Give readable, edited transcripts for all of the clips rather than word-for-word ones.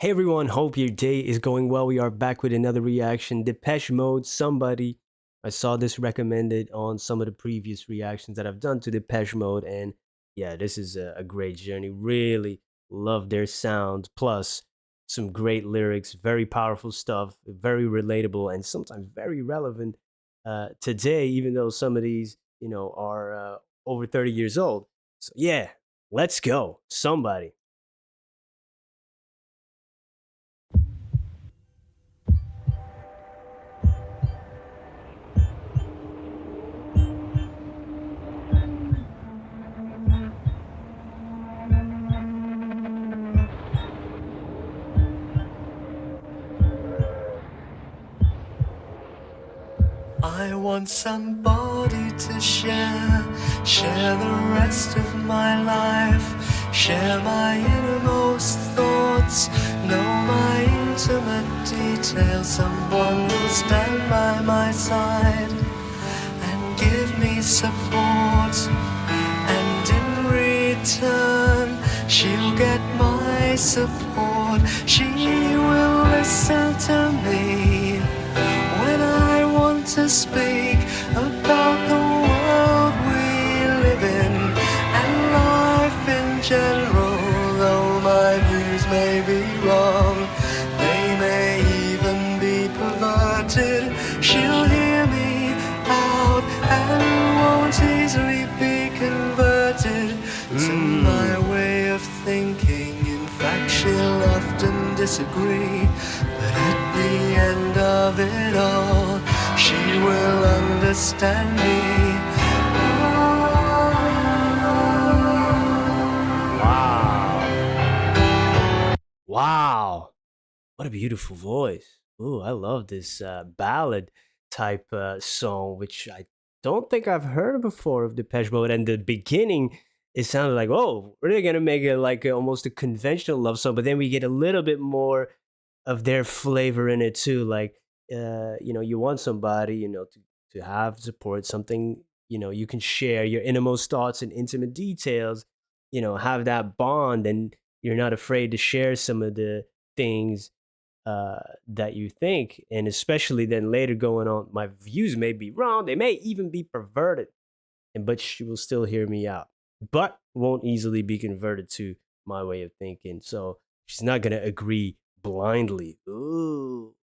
Hey everyone, hope your day is going well. We are back with another reaction. Depeche Mode, Somebody. I saw this recommended on some of the previous reactions that I've done to Depeche Mode, and yeah, this is a great journey. Really love their sound, plus some great lyrics, very powerful stuff, very relatable, and sometimes very relevant today, even though some of these, are over 30 years old. So yeah, let's go. Somebody. I want somebody to share the rest of my life, share my innermost thoughts, know my intimate details, someone who'll stand by my side and give me support, and in return, she'll get my support, she will listen to me when I want to speak about the world we live in and life in general. Though my views may be wrong, they may even be perverted, she'll hear me out and won't easily be converted to my way of thinking. In fact, she'll often disagree, but at the end of it all, she will understand me. Wow. Wow. What a beautiful voice. Ooh, I love this ballad type song, which I don't think I've heard before of Depeche Mode. And the beginning, it sounded like, oh, we're going to make it like almost a conventional love song, but then we get a little bit more of their flavor in it too. Like, you want somebody, to have support, something, you can share your innermost thoughts and intimate details, have that bond, and you're not afraid to share some of the things that you think, and especially then later going on, my views may be wrong, they may even be perverted, and but she will still hear me out, but won't easily be converted to my way of thinking. So she's not gonna agree blindly. Ooh,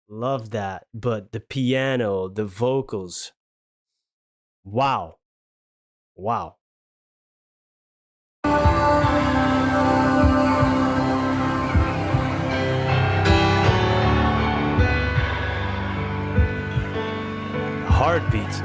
love that. But the piano, the vocals, wow, wow. Heartbeats. I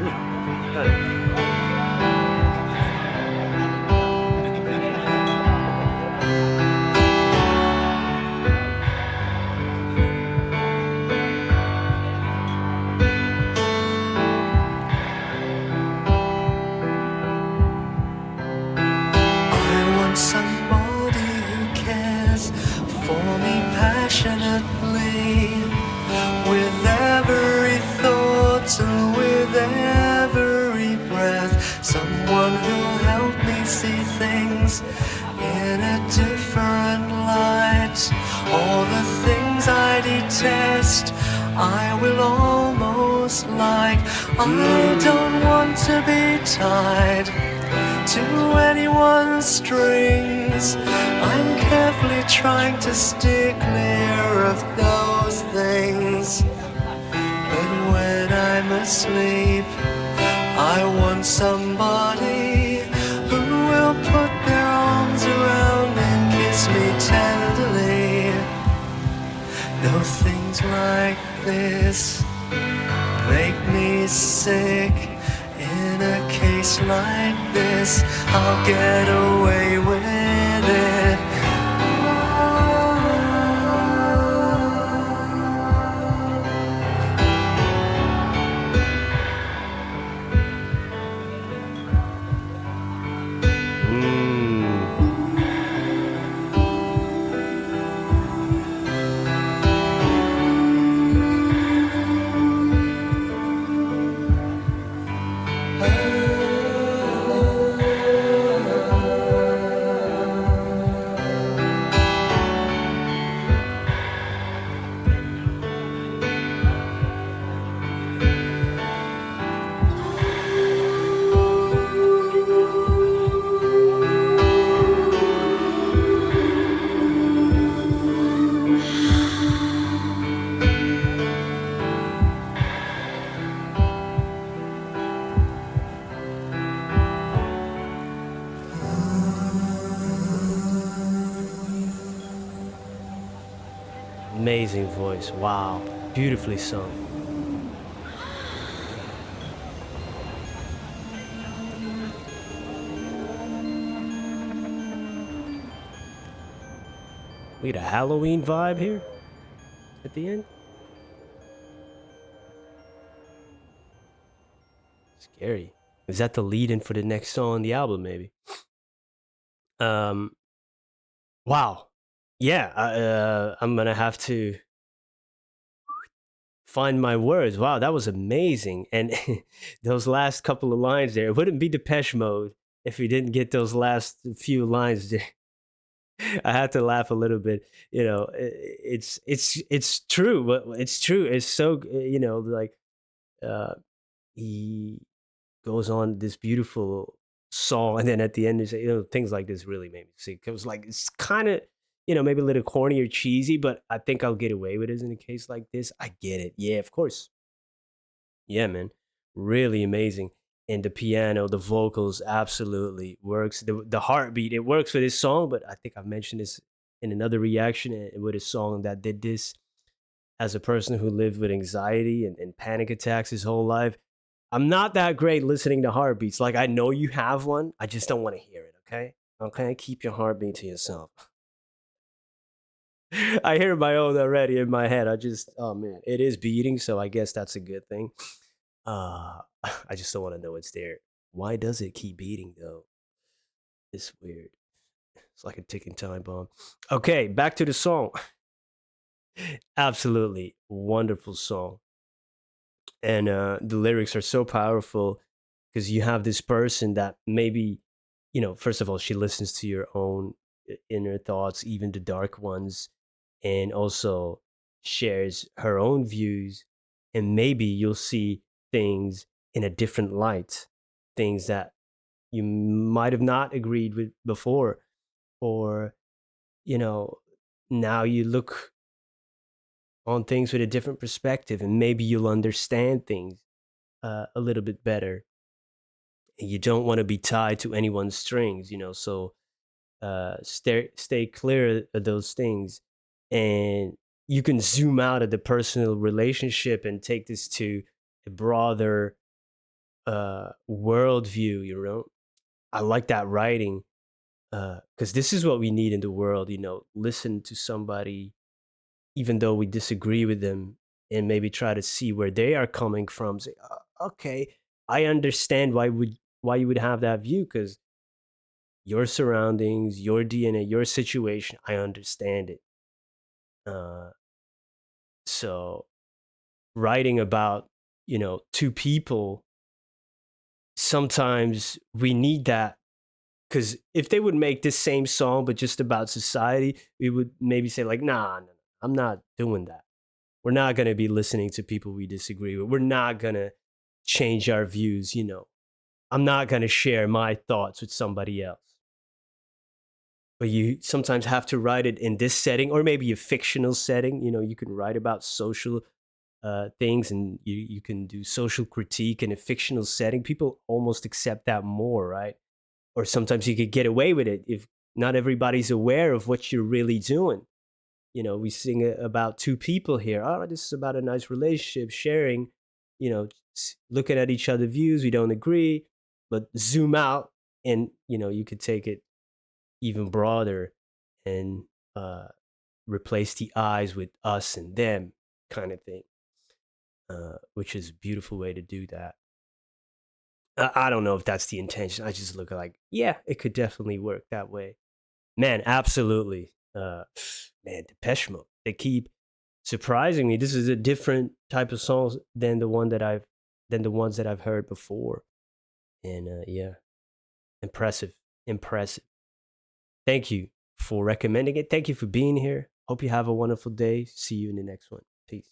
want somebody who cares for me passionately, with every thought and with every breath, someone who'll help me see things in a different light. All the things I detest, I will almost like. I don't want to be tied to anyone's strings. I'm carefully trying to steer clear of those things. But when I'm asleep, I want somebody who will put their arms around and kiss me tenderly. No, things like this make me sick. In a case like this, I'll get away with it. Amazing voice. Wow. Beautifully sung. We got a Halloween vibe here at the end. Scary. Is that the lead in for the next song on the album, maybe? Um, wow. Yeah, I'm gonna have to find my words. Wow, that was amazing. And those last couple of lines there, it wouldn't be Depeche Mode if we didn't get those last few lines there. I had to laugh a little bit. You know, it's true, but it's true. It's so like uh, he goes on this beautiful song, and then at the end, things like this really made me sick. It was like it's kind of maybe a little corny or cheesy, but I think I'll get away with it in a case like this. I get it. Yeah, of course. Yeah, man, really amazing. And the piano, the vocals, absolutely works. The heartbeat, it works for this song. But I think I've mentioned this in another reaction with a song that did this. As a person who lived with anxiety and panic attacks his whole life, I'm not that great listening to heartbeats. Like I know you have one, I just don't want to hear it. Okay, okay, keep your heartbeat to yourself. I hear my own already in my head. Oh man, it is beating, so I guess that's a good thing. Uh, I just don't want to know it's there. Why does it keep beating though? It's weird. It's like a ticking time bomb. Okay, back to the song. Absolutely wonderful song. And the lyrics are so powerful because you have this person that maybe first of all she listens to your own inner thoughts, even the dark ones, and also shares her own views, and maybe you'll see things in a different light, things that you might have not agreed with before, or you know now you look on things with a different perspective, and maybe you'll understand things a little bit better. You don't want to be tied to anyone's strings, so stay clear of those things, and you can zoom out of the personal relationship and take this to a broader worldview. I like that writing because this is what we need in the world. Listen to somebody even though we disagree with them, and maybe try to see where they are coming from. Say, okay, I understand why you would have that view because your surroundings, your DNA, your situation, I understand it. Uh, so writing about two people, sometimes we need that because if they would make this same song but just about society, we would maybe say like, nah, no, I'm not doing that. We're not going to be listening to people we disagree with. We're not going to change our views. I'm not going to share my thoughts with somebody else. But you sometimes have to write it in this setting or maybe a fictional setting. You can write about social things, and you can do social critique in a fictional setting. People almost accept that more, right? Or sometimes you could get away with it if not everybody's aware of what you're really doing. We sing about two people here. Oh, this is about a nice relationship, sharing, looking at each other's views. We don't agree, but zoom out, and you could take it even broader and uh, replace the eyes with us and them kind of thing, which is a beautiful way to do that. I don't know if that's the intention. I just look like, yeah, it could definitely work that way. Man, absolutely. Man, Depeche Mode. They keep surprising me. This is a different type of songs than the ones that I've heard before. And yeah, impressive, impressive. Thank you for recommending it. Thank you for being here. Hope you have a wonderful day. See you in the next one. Peace.